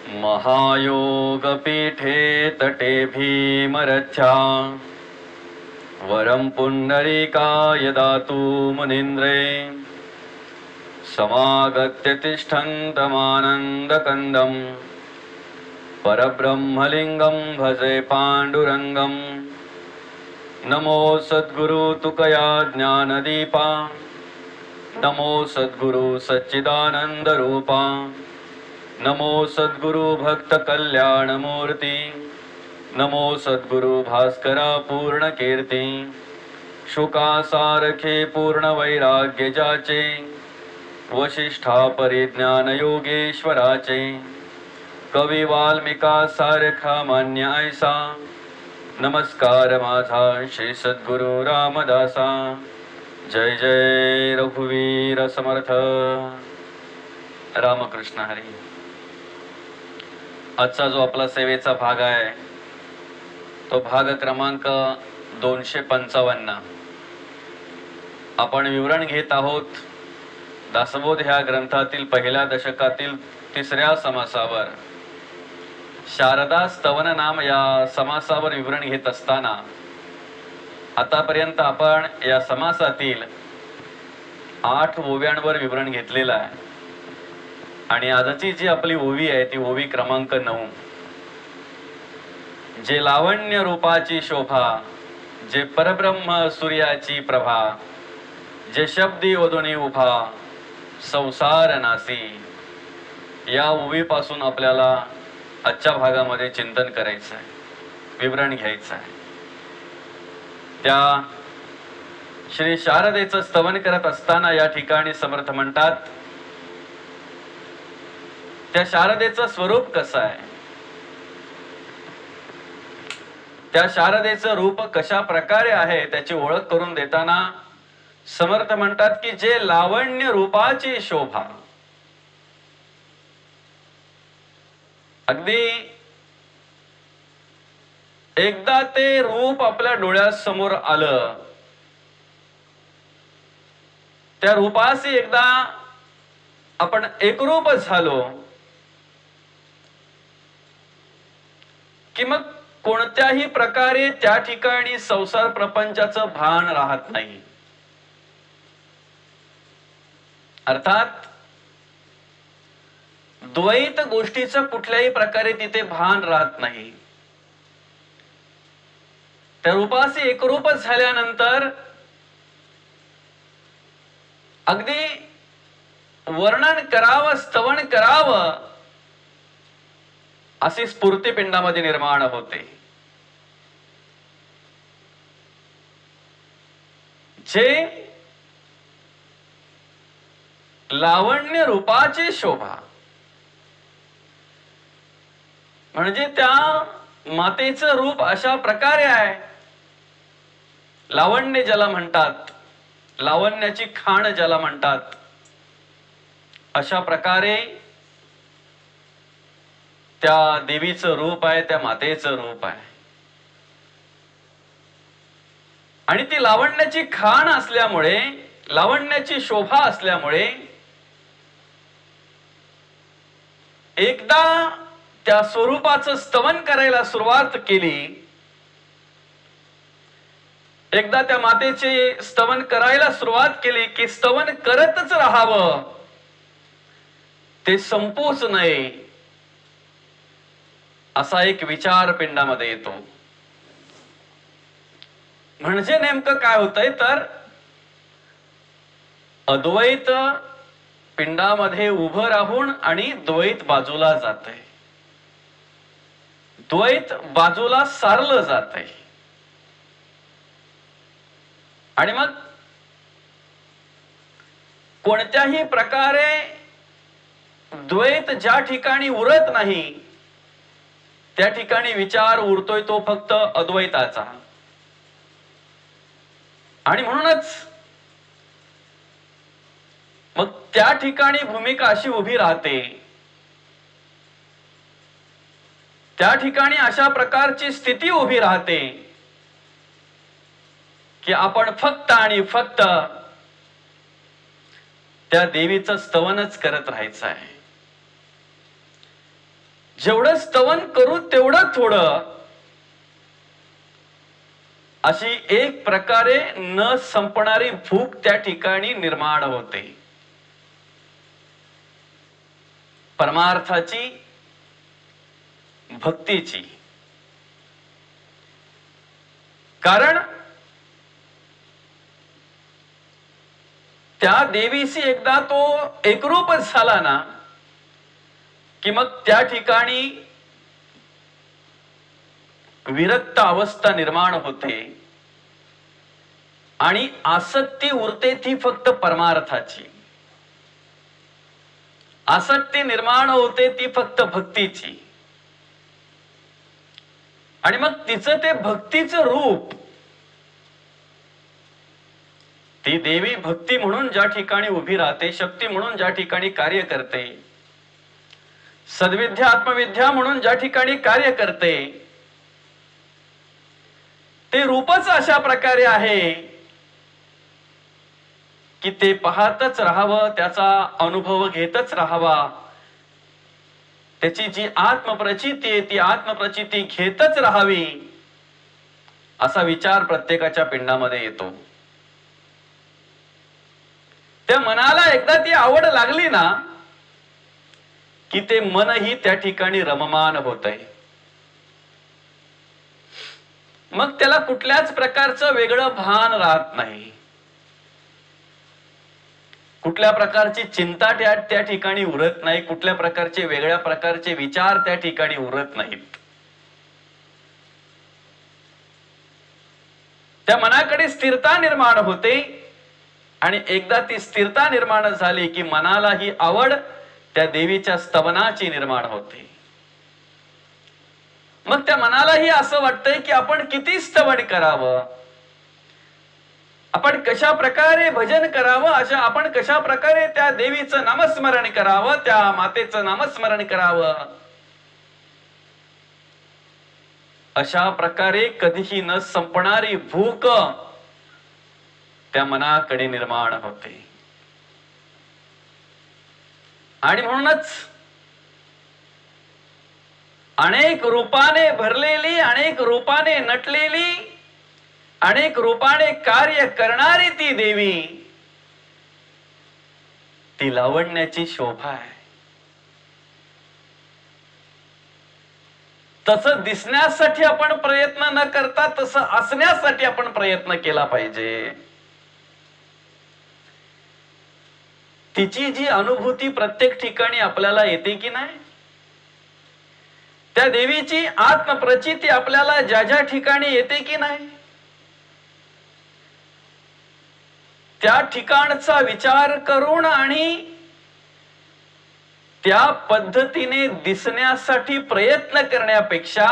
महायोगपीठे तटे भीमरथ्या वरं पुण्डरीकाय दातु मुनीन्द्रे समागत्य तिष्ठन्तमानन्दकन्दं परब्रह्मलिङ्गं भजे पाण्डुरङ्गं। नमो सद्गुरु तुकया ज्ञानदीपा, नमो सद्गुरु सच्चिदानन्दरूपा, नमो सद्गुरु भक्त कल्याणमूर्ती, नमो सद्गुरु भास्करा पूर्ण कीर्ती। शुकासारखे पूर्ण वैराग्य जाचे, वशिष्ठा परिज्ञान योगेश्वराचे। कवी वाल्मिका सारखा मान्य ऐसा, नमस्कार माझा श्री सद्गुरु रामदासा। जय जय रघुवीर समर्थ। रामकृष्ण हरी। आजचा जो आपला सेवेचा भाग आहे तो भाग क्रमांक 255। आपण विवरण घेत आहोत दासबोध ह्या ग्रंथातील पहिल्या दशकातील 3ऱ्या समासावर। शारदा स्तवन नाम या समासावर विवरण घेत असताना आतापर्यंत आपण या समासातील 8 ओव्यांवर विवरण घेतलेलं आहे आणि आजची जी आपली ओवी आहे ती ओवी क्रमांक 9। जे लावण्य रूपाची शोभा, जे परब्रह्म सूर्याची प्रभा, जे शब्दी वदुनी उभा संसार नासी, या ओवीपासून आपल्याला आजच्या भागामध्ये चिंतन करायचं आहे, विवरण घ्यायचं आहे। त्या श्री शारदेचं स्तवन करत असताना या ठिकाणी समर्थ म्हणतात, त्या शारदेचं स्वरूप कसं आहे, त्या शारदेचं रूप कशा प्रकारे आहे त्याची ओळख करून देताना समर्थ म्हणतात की जे लावण्य रूपाची शोभा, अगदी एकदा ते रूप आपल्या डोळ्यासमोर आलं, त्या रूपाशी एकदा आपण एकरूप झालो कि मग कोणत्याही प्रकारे त्या ठिकाणी संसार प्रपंचाचं भान राहत नाही। अर्थात द्वैत गोष्टीचं कुठल्याही प्रकारे तिथे भान राहत नाही। त्या रूपाशी एकरूप झाल्यानंतर अगदी वर्णन करावं, स्तवन करावं अशी स्फूर्ती पिंडामध्ये निर्माण होते। जे लावण्य रूपाची शोभा म्हणजे त्या मातेचं रूप अशा प्रकारे आहे, लावण्य ज्याला म्हणतात, लावण्याची खाण ज्याला म्हणतात, अशा प्रकारे त्या देवीचं रूप आहे, त्या मातेचं रूप आहे। आणि ती लावण्याची खाण असल्यामुळे, लावण्याची शोभा असल्यामुळे एकदा त्या स्वरूपाचं स्तवन करायला सुरुवात केली, एकदा त्या मातेचे स्तवन करायला सुरुवात केली की स्तवन करतच राहावं, ते संपूच नये असा एक विचार पिंडामध्ये येतो। म्हणजे नेमकं काय होतंय तर अद्वैत पिंडामध्ये उभं राहून आणि द्वैत बाजूला जातंय, द्वैत बाजूला सारलं जातंय। आणि मग कोणत्याही प्रकारे द्वैत ज्या ठिकाणी उरत नाही त्या ठिकाणी विचार उरतोय तो फक्त अद्वैताचा। आणि म्हणूनच मग त्या ठिकाणी भूमिका अशी उभी राहते, त्या ठिकाणी अशा प्रकारची स्थिती उभी राहते की आपण फक्त आणि फक्त त्या देवीचं स्तवनच करत राहायचं आहे। जेवढं स्तवन करू तेवढं थोडं, अशी एक प्रकारे न संपणारी भूक त्या ठिकाणी निर्माण होते. परमार्थाची, भक्तीची. कारण त्या देवीशी एकदा तो एकरूपच झाला ना, की मग त्या ठिकाणी विरक्त अवस्था निर्माण होते आणि आसक्ती उरते ती फक्त परमार्थाची. आसक्ती निर्माण होते ती फक्त भक्तीची. आणि मग तिचं ते भक्तीचं रूप, ती देवी भक्ती म्हणून ज्या ठिकाणी उभी राहते, शक्ती म्हणून ज्या ठिकाणी कार्य करते, सद्विद्या आत्मविद्या म्हणून ज्या ठिकाणी कार्य करते, ते रूपच अशा प्रकारे आहे की ते पाहतच राहावं, त्याचा अनुभव घेतच राहावा. त्याची जी आत्मप्रचिती आहे ती आत्मप्रचिती घेतच राहावी, असा विचार प्रत्येकाच्या पिंडामध्ये येतो. त्या मनाला एकदा ती आवड लागली ना, की ते मनही त्या ठिकाणी रममान होतंय. मग त्याला कुठल्याच प्रकारचं वेगळं भान राहत नाही, कुठल्या प्रकारची चिंता त्या ठिकाणी उरत नाही, कुठल्या प्रकारचे वेगळ्या प्रकारचे विचार त्या ठिकाणी उरत नाहीत. त्या मनाकडे स्थिरता निर्माण होते आणि एकदा ती स्थिरता निर्माण झाली की मनाला ही आवड त्या देवीच्या स्तवनाची निर्माण होते. मग त्या मनालाही असं वाटतंय की आपण किती स्तवन करावं, आपण कशा प्रकारे भजन करावं, आपण कशा प्रकारे त्या देवीचं नामस्मरण करावं, त्या मातेचं नामस्मरण करावं. अशा प्रकारे कधीही न संपणारी भूक त्या मनाकडे निर्माण होते. आणि म्हणूनच अनेक रूपाने भरलेली, अनेक रूपाने नटलेली, अनेक रूपाने कार्य करणारी ती देवी, ती लावण्याची शोभा आहे. तसं दिसण्यासाठी आपण प्रयत्न न करता तसं असण्यासाठी आपण प्रयत्न केला पाहिजे. तिची जी अनुभूती प्रत्येक ठिकाणी आपल्याला येते की नाही, त्या देवीची आत्मप्रचिती आपल्याला ज्या ज्या ठिकाणी येते की नाही, त्या ठिकाणचा विचार करून आणि त्या पद्धतीने दिसण्यासाठी प्रयत्न करण्यापेक्षा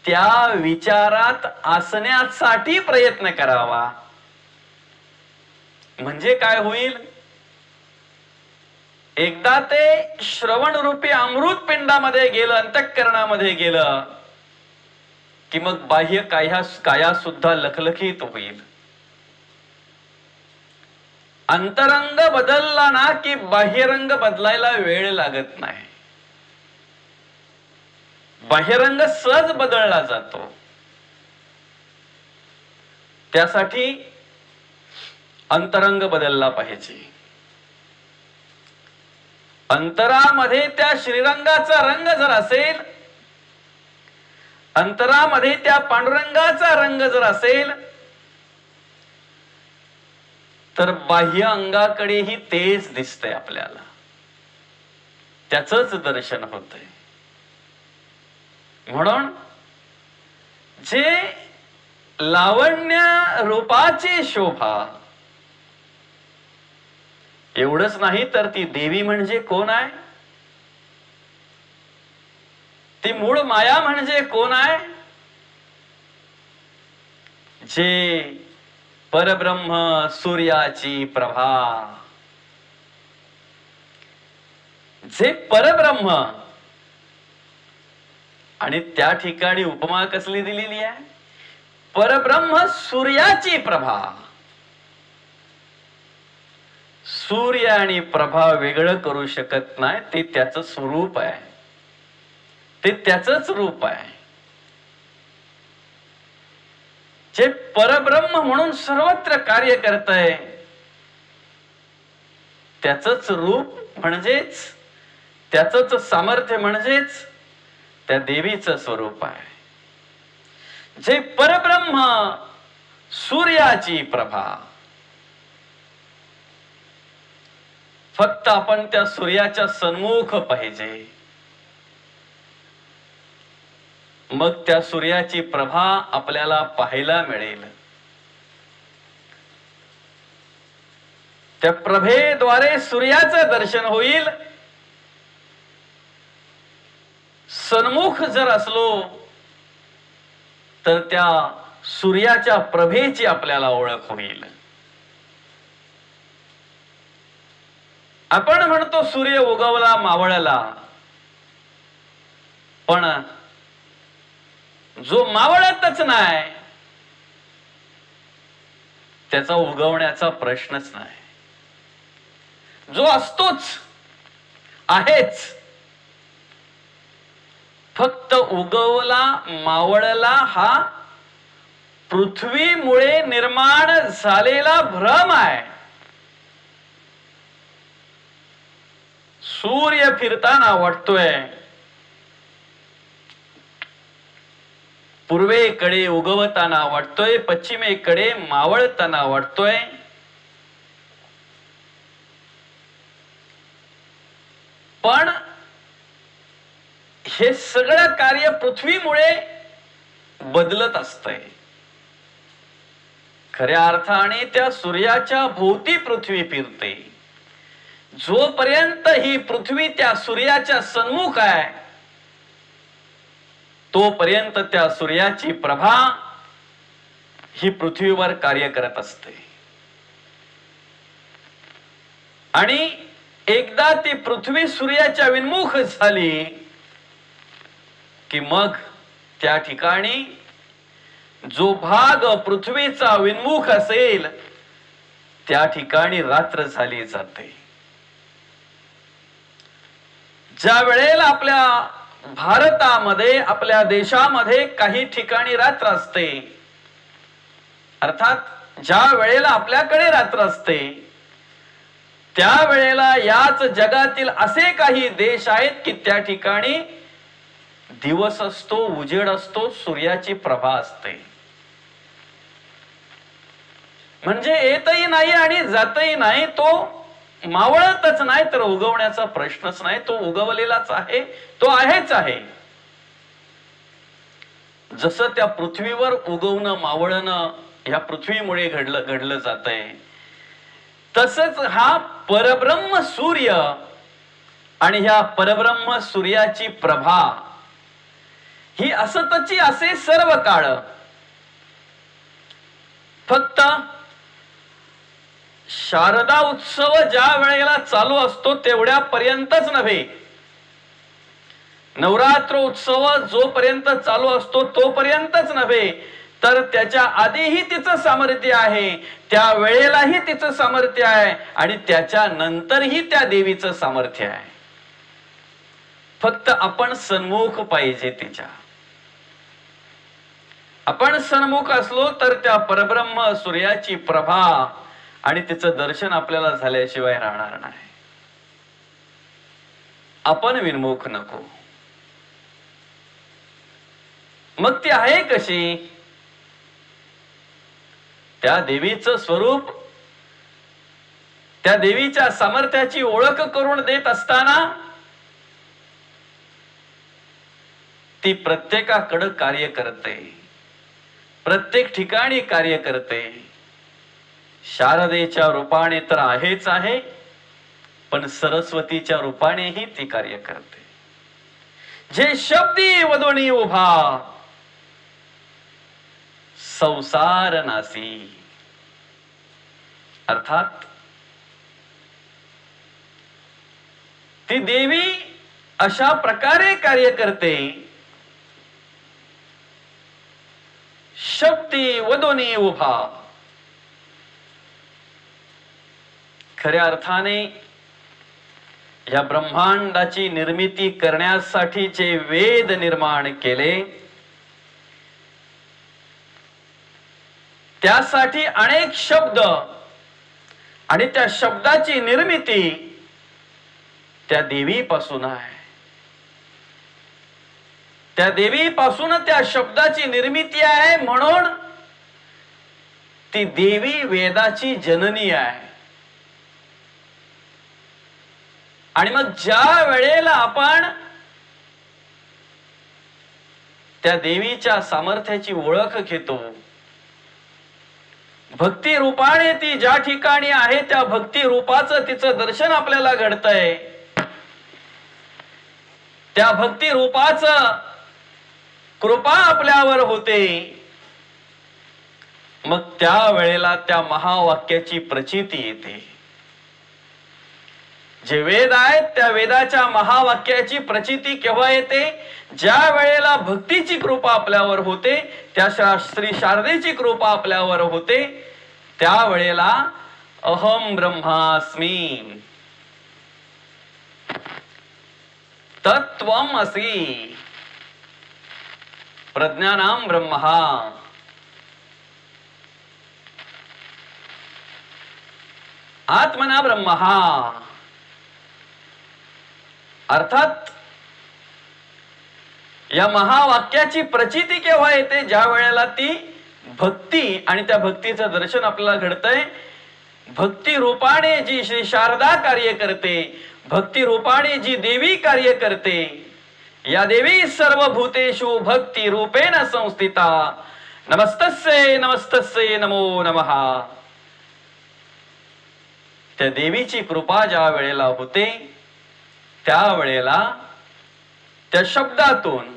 त्या विचारात असण्यासाठी प्रयत्न करावा. म्हणजे काय होईल, एकदा ते श्रवण रूपी अमृत पिंडामध्ये गेलं, अंतःकरणामध्ये गेलं की मग बाह्य काया सुद्धा लखलखीत होईल. अंतरंग बदलला ना की बाह्यरंग बदलायला वेळ लागत नाही. बाह्यरंग सहज बदलला जातो. त्यासाठी अंतरंग बदलला पाहिजे. अंतरामध्ये त्या श्रीरंगाचा रंग जर असेल, अंतरामध्ये त्या पांडुरंगाचा रंग जर असेल, तर बाह्य अंगाकडेही तेच दिसतंय आपल्याला, त्याचंच दर्शन होतंय. म्हणून जे लावण्य रूपाची शोभा, एवढंच नाही तर ती देवी म्हणजे कोण आहे, ती मूळ माया म्हणजे कोण आहे, जे परब्रह्म सूर्याची प्रभा, जे परब्रह्म. आणि त्या ठिकाणी उपमा कसली दिलेली आहे, परब्रह्म सूर्याची प्रभा. सूर्य आणि प्रभा वेगळं करू शकत नाही. ते त्याचं स्वरूप आहे, ते त्याचंच रूप आहे. जे परब्रह्म म्हणून सर्वत्र कार्य करतंय त्याचंच रूप म्हणजेच त्याचंच सामर्थ्य म्हणजेच त्या देवीचं स्वरूप आहे. जे परब्रह्म सूर्याची प्रभा, फक्त आपण त्या सूर्याच्या सन्मुख पाहिजे, मग त्या सूर्याची प्रभा आपल्याला पाहायला मिळेल. त्या प्रभेद्वारे सूर्याचं दर्शन होईल. सन्मुख जर असलो तर त्या सूर्याच्या प्रभेची आपल्याला ओळख होईल. आपण म्हणतो सूर्य उगवला मावळला, पण जो मावळतच नाही त्याचा उगवण्याचा प्रश्नच नाही. जो असतोच आहेच, फक्त उगवला मावळला हा पृथ्वीमुळे निर्माण झालेला भ्रम आहे. सूर्य फिरताना वाटतोय, पूर्वेकडे उगवताना वाटतोय, पश्चिमेकडे मावळताना वाटतोय. पण हे सगळं कार्य पृथ्वीमुळे बदलत असतंय. खऱ्या अर्थाने त्या सूर्याच्या भोवती पृथ्वी फिरते. जोपर्यंत ही पृथ्वी त्या सूर्याच्या सन्मुख आहे तोपर्यंत त्या सूर्याची प्रभा ही पृथ्वीवर कार्य करत असते. आणि एकदा ती पृथ्वी सूर्याच्या विन्मुख झाली की मग त्या ठिकाणी जो भाग पृथ्वीचा विन्मुख असेल त्या ठिकाणी रात्र झाली जाते. ज्या वेळेला आपल्या भारतामध्ये आपल्या देशामध्ये काही ठिकाणी रात्र असते, अर्थात ज्या वेळेला आपल्याकडे रात्र असते त्यावेळेला याच जगातील असे काही देश आहेत की त्या ठिकाणी दिवस असतो, उजेड असतो, सूर्याची प्रभा असते. म्हणजे येतही नाही आणि जातही नाही, तो मावळतच नाही तर उगवण्याचा प्रश्नच नाही. तो उगवलेलाच आहे, तो आहेच आहे. जसं त्या पृथ्वीवर उगवणं मावळणं ह्या पृथ्वीमुळे घडलं जातंय, तसंच हा परब्रह्म सूर्य आणि ह्या परब्रह्म सूर्याची प्रभा ही असतची असे सर्व काळ. फक्त शारदा उत्सव ज्या वेळेला चालू असतो तेवढ्या पर्यंतच नव्हे, नवरात्र उत्सव जोपर्यंत चालू असतो तोपर्यंतच नव्हे, तर त्याच्या आधीही तिचं सामर्थ्य आहे, त्या वेळेलाही तिचं सामर्थ्य आहे आणि त्याच्या नंतरही त्या देवीचं सामर्थ्य आहे. फक्त आपण सन्मुख पाहिजे तिच्या. आपण सन्मुख असलो तर त्या परब्रह्म सूर्याची प्रभा आणि तिचं दर्शन आपल्याला झाल्याशिवाय राहणार नाही. आपण विन्मुख नको. मग ती आहे कशी? त्या देवीचं स्वरूप, त्या देवीच्या सामर्थ्याची ओळख करून देत असताना ती प्रत्येकाकडे कार्य करते, प्रत्येक ठिकाणी कार्य करते. शारदेच्या रूपाने तर आहेच आहे, पण सरस्वतीच्या रूपानेही ती कार्य करते. जे शब्दी वदोनी उभा संसार नासी, अर्थात ती देवी अशा प्रकारे कार्य करते, शब्दी वदोनी उभा. खऱ्या अर्थाने या ब्रह्मांडाची निर्मिती करण्यासाठी जे वेद निर्माण केले, त्यासाठी अनेक शब्द आणि त्या शब्दाची निर्मिती त्या देवीपासून आहे. त्या देवीपासून त्या शब्दाची निर्मिती आहे, म्हणून ती देवी वेदाची जननी आहे. आणि मग ज्या वेळेला आपण त्या देवीच्या सामर्थ्याची ओळख घेतो, भक्ती रूपाने ती ज्या ठिकाणी आहे त्या भक्ती रूपाचं तिचं दर्शन आपल्याला घडतंय, त्या भक्ती रूपाचं कृपा आपल्यावर होते, मग त्या वेळेला त्या महावाक्याची प्रचिती येते. जे वेद आहेत त्या वेदाच्या महावाक्याची प्रचिती केव्हा येते? ज्या वेळेला भक्तीची कृपा आपल्यावर होते, त्या श्री शारदेची कृपा आपल्यावर होते, त्या वेळेला अहम ब्रह्मास्मी तत्त्वमसि प्रज्ञानां ब्रह्मः आत्मना ब्रह्मः. अर्थात या महावाक्याची प्रचिती केव्हा येते? ज्या वेळेला ती भक्ती आणि त्या भक्तीचं दर्शन आपल्याला घडतंय. भक्ती रूपाने जी श्री शारदा कार्य करते, भक्ती रूपाने जी देवी कार्य करते, या देवी सर्व भूतेषु भक्ती रूपेण संस्थिता. नमस्तस्यै नमस्तस्यै नमो नमः. त्या देवीची कृपा ज्या वेळेला होते, त्या वेळेला त्या शब्दातून,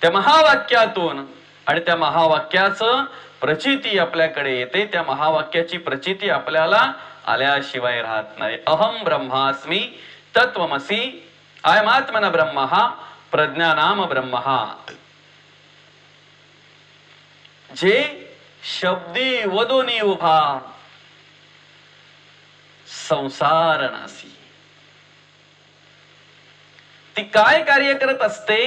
त्या महावाक्यातून आणि त्या महावाक्याचं प्रचिती आपल्याकडे येते. त्या महावाक्याची प्रचिती आपल्याला आल्याशिवाय राहत नाही. अहम ब्रह्मास्मी तत्त्वमसि अयमात्मन ब्रह्मः प्रज्ञानाम ब्रह्मः. जे शब्दी वदोनी उभा संसार नासी. ती काय कार्य करत असते?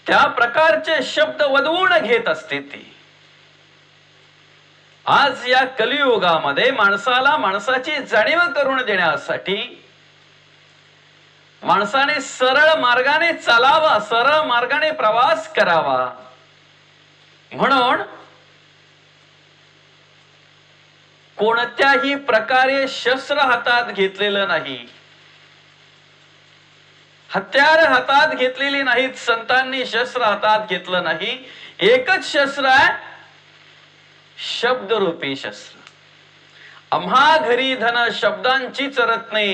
त्या प्रकारचे शब्द वदवून घेत असते ती. आज या कलियुगामध्ये माणसाला माणसाची जाणीव करून देण्यासाठी माणसाने सरळ मार्गाने चालावा, सरळ मार्गाने प्रवास करावा, म्हणून कोणत्याही प्रकारे शस्त्र हातात घेतलेलं नाही, हत्यार हातात घेतलेली नाहीत. संतांनी शस्त्र हातात घेतलं नाही. एकच शस्त्र आहे, शब्दरूपी शस्त्र. आम्हा घरी धन शब्दांचीच रत्ने,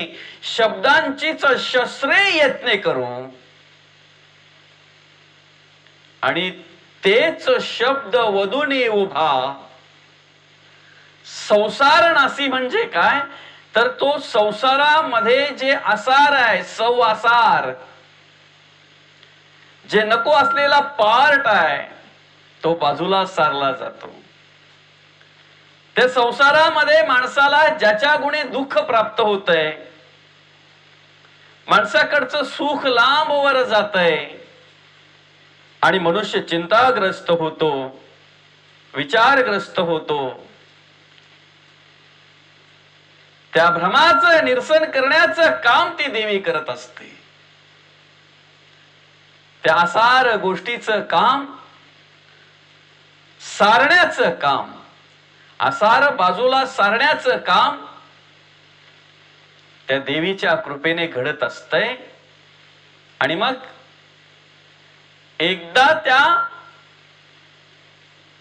शब्दांचीच शस्त्रे यत्ने करू. आणि तेच शब्द वदुनी उभा. संसार नासी म्हणजे काय? तर तो संसारामध्ये जे आसार आहे, सौआसार, जे नको असलेला पार्ट आहे, तो बाजूला सारला जातो. त्या संसारामध्ये माणसाला ज्याच्या गुणे दुःख प्राप्त होतंय, माणसाकडचं सुख लांबवर जातंय आणि मनुष्य चिंताग्रस्त होतो, विचारग्रस्त होतो. त्या भ्रमाचं निरसन करण्याचं काम ती देवी करत असते. त्या आसार गोष्टीचं काम, सारण्याचं काम, आसार बाजूला सारण्याचं काम त्या देवीच्या कृपेने घडत असतंय. आणि मग एकदा त्या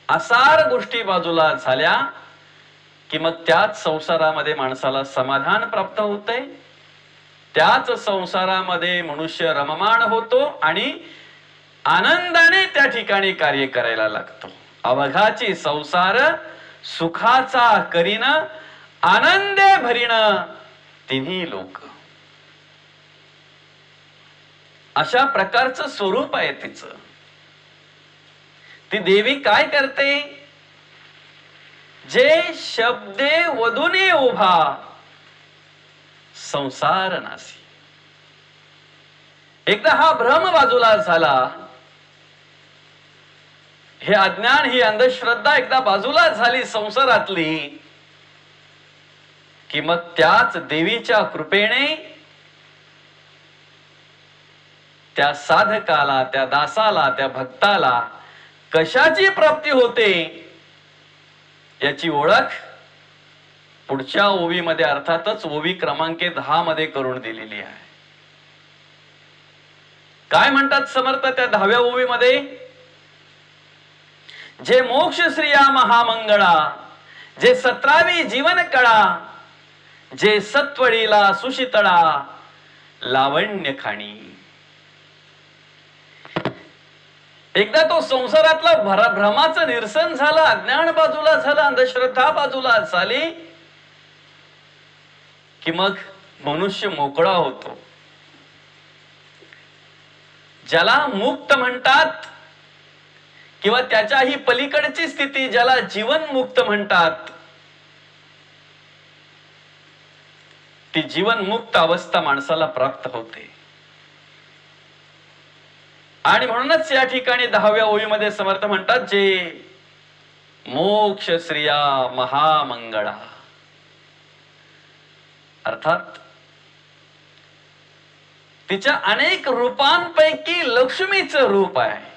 आसार गोष्टी बाजूला झाल्या कि मग त्याच संसारामध्ये माणसाला समाधान प्राप्त होते. त्याच संसारामध्ये मनुष्य रममाण होतो आणि आनंदाने त्या ठिकाणी कार्य करायला लागतो. अवघाची संसार सुखाचा करीन, आनंदे भरीन तिन्ही लोक. अशा प्रकारचं स्वरूप आहे तिचं. ती देवी काय करते? जे शब्दे वधूने उभा संसार नासी. एकदा हा भ्रम बाजूला झाला, हे अज्ञान ही अंधश्रद्धा एकदा बाजूला झाली संसारातली, कि मग त्याच देवीच्या कृपेने त्या साधकाला, त्या दासाला, त्या भक्ताला कशाची प्राप्ती होते याची ओळख पुढच्या ओवीमध्ये, अर्थातच ओवी क्रमांक 10 मध्ये करून दिलेली आहे. काय म्हणतात समर्थ त्या 10व्या ओवीमध्ये? जे मोक्ष श्रिया महामंगळा, जे 17वी जीवन कळा, जे सत्वळीला सुशीतळा लावण्य खाणी. एकदा तो संसारातला भ्रमाचं निरसन झालं, अज्ञान बाजूला झालं, अंधश्रद्धा बाजूला झाली, कि मग मनुष्य मोकळा होतो. ज्याला मुक्त म्हणतात किंवा त्याच्याही पलीकडची स्थिती ज्याला जीवन मुक्त म्हणतात, ती जीवन मुक्त अवस्था माणसाला प्राप्त होते. आणि म्हणूनच या ठिकाणी 10व्या ओळीमध्ये समर्थ म्हणतात, जे मोक्ष श्रिया महामंगळा, अर्थात तिच्या अनेक रूपांपैकी लक्ष्मीचं रूप आहे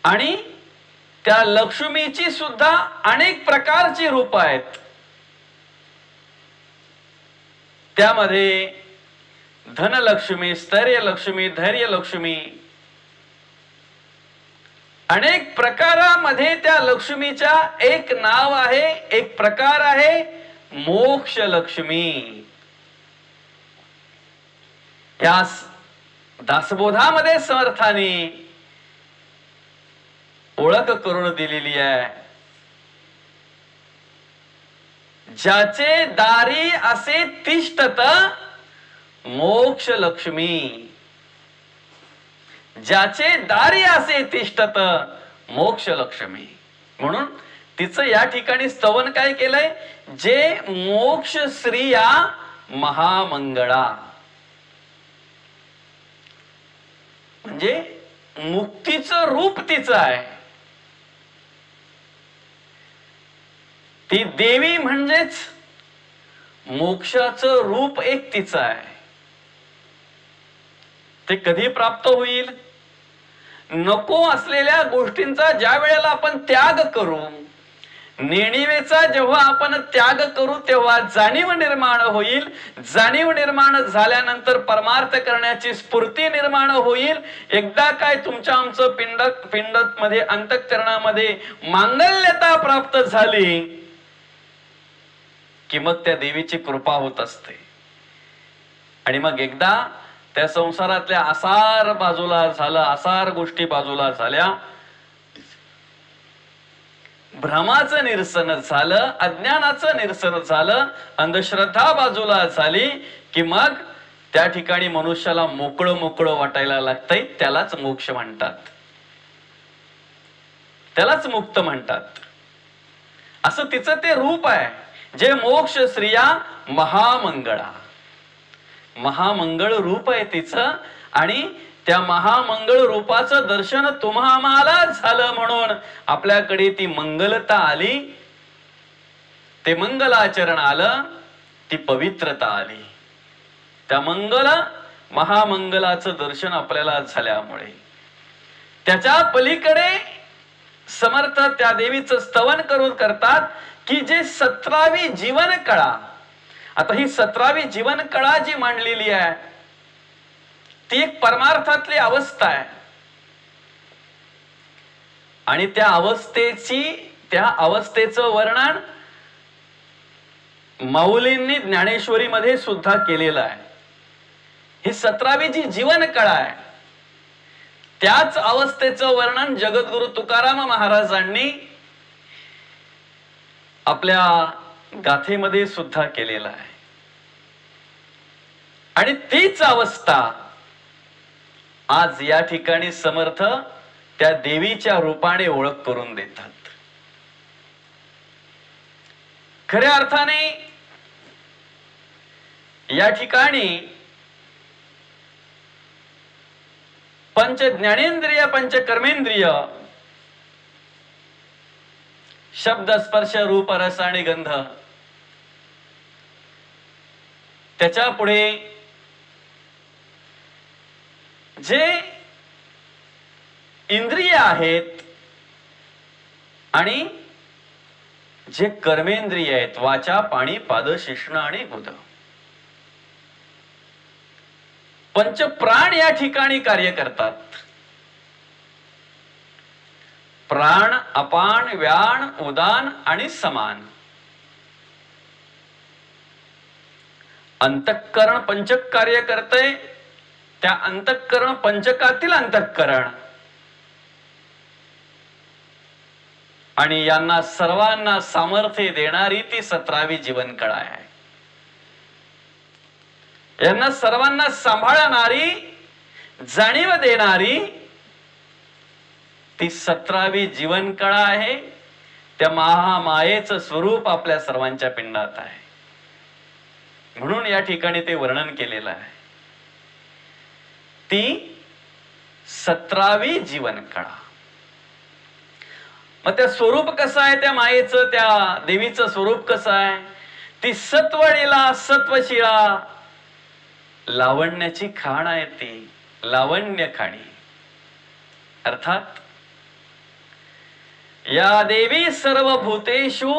आणि त्या लक्ष्मीची सुद्धा अनेक प्रकारची रूप आहेत. त्यामध्ये धनलक्ष्मी, स्थैर्यलक्ष्मी, धैर्यलक्ष्मी, अनेक प्रकारामध्ये त्या लक्ष्मीच्या एक नाव आहे, एक प्रकार आहे मोक्ष लक्ष्मी. या दासबोधामध्ये समर्थाने ओळख करून दिलेली आहे. ज्याचे दारी असे तिष्ठत मोक्ष लक्ष्मी, ज्याचे दारी असे तिष्ठत मोक्ष लक्ष्मी. म्हणून तिचं या ठिकाणी स्तवन काय केलंय? जे मोक्ष श्रिया महामंगळा, म्हणजे मुक्तीचं रूप तिचं आहे. ती देवी म्हणजेच मोक्षाचं रूप एक तिचं आहे. ते कधी प्राप्त होईल? नको असलेल्या गोष्टींचा ज्या वेळेला आपण त्याग करू, नेणिवेचा जेव्हा आपण त्याग करू तेव्हा जाणीव निर्माण होईल. जाणीव निर्माण झाल्यानंतर परमार्थ करण्याची स्फूर्ती निर्माण होईल. एकदा काय तुमच्या आमचं पिंड मध्ये अंतःकरणामध्ये मांगल्यता प्राप्त झाली कि मग त्या देवीची कृपा होत असते. आणि मग एकदा त्या संसारातल्या आसार बाजूला झालं, आसार गोष्टी बाजूला झाल्या, भ्रमाचं निरसन झालं, अज्ञानाचं निरसन झालं, अंधश्रद्धा बाजूला झाली की मग त्या ठिकाणी मनुष्याला मोकळं मोकळं वाटायला लागतंय. त्यालाच मोक्ष म्हणतात, त्यालाच मुक्त म्हणतात. असं तिचं ते रूप आहे, जे मोक्ष श्रिया महामंगळा. महामंगळ रूप आहे तिचं. आणि त्या महामंगळ रूपाचं दर्शन तुम्हा आम्हाला झालं म्हणून आपल्याकडे ती मंगलता आली, ते मंगलाचरण आलं, ती पवित्रता आली. त्या महामंगलाचं दर्शन आपल्याला झाल्यामुळे त्याच्या पलीकडे समर्थ त्या देवीचं स्तवन करून करतात की जे 17वी जीवन कळा. आता ही 17वी जीवन कळा जी मांडलेली आहे ती एक परमार्थातली अवस्था आहे. आणि त्या अवस्थेचं वर्णन माऊलींनी ज्ञानेश्वरी मध्ये सुद्धा केलेलं आहे. ही 17वी जी जीवन कळा आहे त्याच अवस्थेचं वर्णन जगद्गुरु तुकाराम महाराजांनी आपल्या गाथेमध्ये सुद्धा केलेलं आहे. आणि तीच अवस्था आज या ठिकाणी समर्थ त्या देवीच्या रूपाने ओळख करून देतात. खऱ्या अर्थाने या ठिकाणी पंच ज्ञानेंद्रिय पंच कर्मेंद्रिय शब्द स्पर्श रूप रस आणि गंध त्याच्या पुढे जे इंद्रिय आहेत आणि जे कर्मेंद्रिय आहेत, वाचा पाणी पाद शिष्ण आणि गुद, पंच प्राण या ठिकाणी कार्य करतात. प्राण, अपान, व्यान, उदान आणि समान. अंतःकरण पंचक कार्य करते. त्या अंतःकरण पंचकातील अंतःकरण आणि यांना सर्वांना सामर्थ्य देणारी ती 17वी जीवनकळा आहे. यांना सर्वांना सांभाळणारी, जाणीव देणारी ती 17वी जीवनकळा आहे. त्या महामायेचं स्वरूप आपल्या सर्वांच्या पिंडात आहे. म्हणून या ठिकाणी ते वर्णन केलेलं आहे. ती 17वी जीवनकळा. मग त्या स्वरूप कसं आहे त्या मायेचं, त्या देवीचं स्वरूप कसं आहे? ती सत्वळीला, सत्वशिळा, लावण्याची खाण आहे. ती लावण्य खाणी. अर्थात या देवी सर्व भूतेषु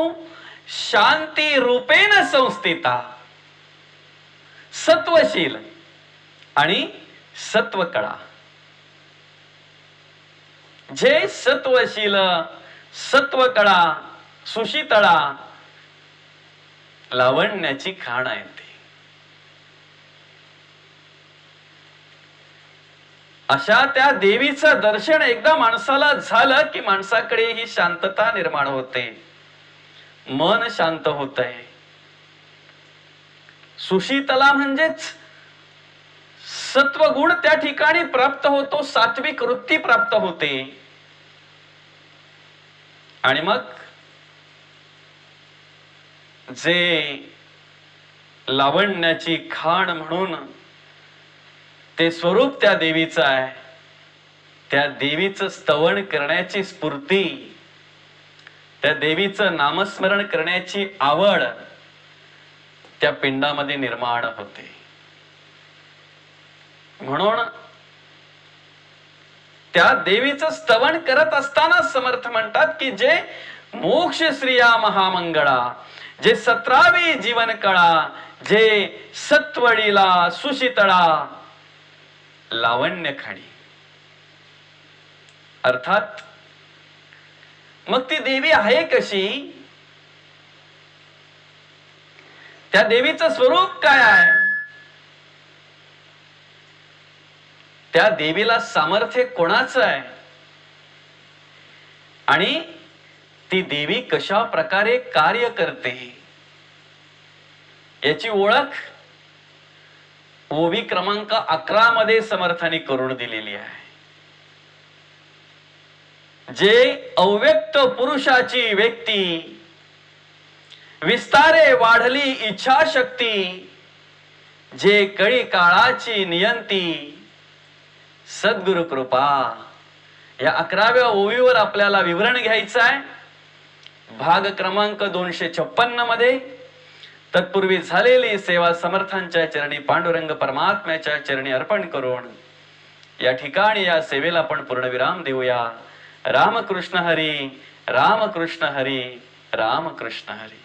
शांती रूपेण संस्थिता. सत्वशील आणि सत्वकळा. जे सत्वशील, सत्वकळा, सुशीतळा, लावण्याची खाण आहे ती. अशा त्या देवीचं दर्शन एकदा माणसाला झालं की माणसाकडे ही शांतता निर्माण होते, मन शांत होतंय. सुशीतला म्हणजेच सत्वगुण त्या ठिकाणी प्राप्त होतो, सात्विक वृत्ती प्राप्त होते. आणि मग जे लावण्याची खाण म्हणून ते स्वरूप त्या देवीचं आहे, त्या देवीचं स्तवन करण्याची स्फूर्ती, त्या देवीचं नामस्मरण करण्याची आवड त्या पिंडामध्ये निर्माण होते. म्हणून त्या देवीचं स्तवन करत असताना समर्थ म्हणतात की जे मोक्ष श्रिया महामंगळा, जे 17वी जीवनकळा, जे सत्वळीला, सुशीतळा, लावण्य खाणी. अर्थात मग ती देवी आहे कशी? त्या देवीचं स्वरूप काय आहे? त्या देवीला सामर्थ्य कोणाचं आहे? आणि ती देवी कशा प्रकारे कार्य करते याची ओळख ओवी क्रमांक 11 मध्ये समर्थाने करून दिलेली आहे. जे अव्यक्त पुरुषाची व्यक्ती, विस्तारे वाढली इच्छाशक्ती, जे कळी काळाची नियंती, सद्गुरु कृपा. या 11व्या ओवीवर आपल्याला विवरण घ्यायचं आहे. भाग क्रमांक 256 मध्ये तत्पूर्वी झालेली सेवा समर्थांच्या चरणी पांडुरंग परमात्म्याच्या चरणी अर्पण करून या ठिकाणी या सेवेला आपण पूर्णविराम देऊया. रामकृष्ण हरी, रामकृष्ण हरी, रामकृष्ण हरी.